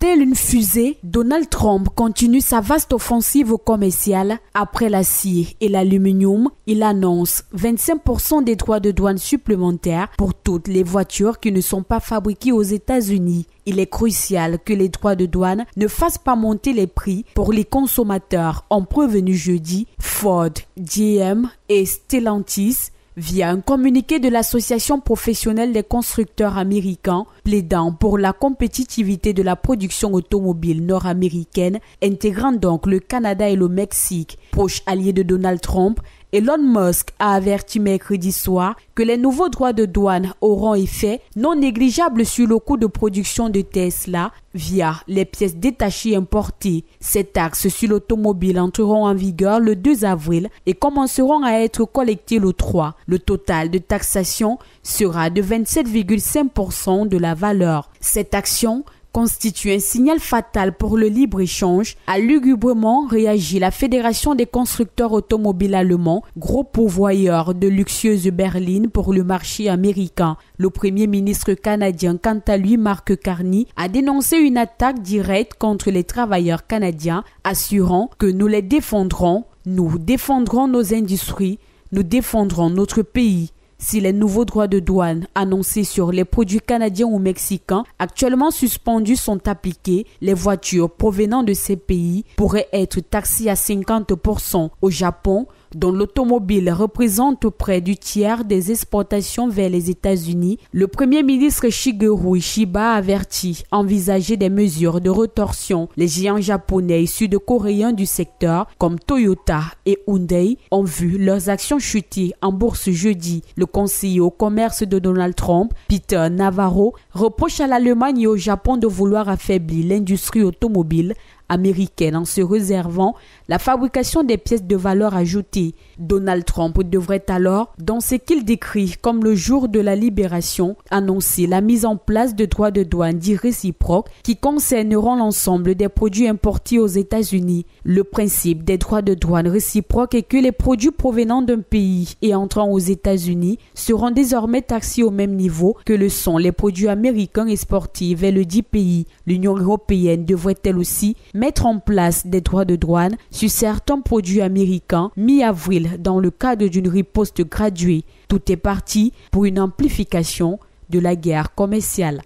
Telle une fusée, Donald Trump continue sa vaste offensive commerciale. Après l'acier et l'aluminium, il annonce 25% des droits de douane supplémentaires pour toutes les voitures qui ne sont pas fabriquées aux États-Unis. Il est crucial que les droits de douane ne fassent pas monter les prix pour les consommateurs, ont prévenu jeudi Ford, GM et Stellantis via un communiqué de l'Association professionnelle des constructeurs américains plaidant pour la compétitivité de la production automobile nord-américaine, intégrant donc le Canada et le Mexique, proches alliés de Donald Trump. Elon Musk a averti mercredi soir que les nouveaux droits de douane auront effet non négligeable sur le coût de production de Tesla via les pièces détachées importées. Ces taxes sur l'automobile entreront en vigueur le 2 avril et commenceront à être collectées le 3. Le total de taxation sera de 27,5% de la valeur. Cette action constitue un signal fatal pour le libre-échange, a lugubrement réagi la Fédération des constructeurs automobiles allemands, gros pourvoyeur de luxueuse berline pour le marché américain. Le premier ministre canadien, quant à lui, Mark Carney, a dénoncé une attaque directe contre les travailleurs canadiens, assurant que nous les défendrons, nous défendrons nos industries, nous défendrons notre pays. Si les nouveaux droits de douane annoncés sur les produits canadiens ou mexicains actuellement suspendus sont appliqués, les voitures provenant de ces pays pourraient être taxées à 50%. Au Japon, dont l'automobile représente près du tiers des exportations vers les États-Unis, le premier ministre Shigeru Ishiba a averti envisager des mesures de rétorsion. Les géants japonais et sud-coréens du secteur, comme Toyota et Hyundai, ont vu leurs actions chuter en bourse jeudi. Le conseiller au commerce de Donald Trump, Peter Navarro, reproche à l'Allemagne et au Japon de vouloir affaiblir l'industrie automobile américaine en se réservant la fabrication des pièces de valeur ajoutée. Donald Trump devrait alors, dans ce qu'il décrit comme le jour de la libération, annoncer la mise en place de droits de douane dits réciproques qui concerneront l'ensemble des produits importés aux États-Unis. Le principe des droits de douane réciproques est que les produits provenant d'un pays et entrant aux États-Unis seront désormais taxés au même niveau que le sont les produits américains exportés vers le dit pays. L'Union européenne devrait elle aussi mettre en place des droits de douane sur certains produits américains mi-avril dans le cadre d'une riposte graduée. Tout est parti pour une amplification de la guerre commerciale.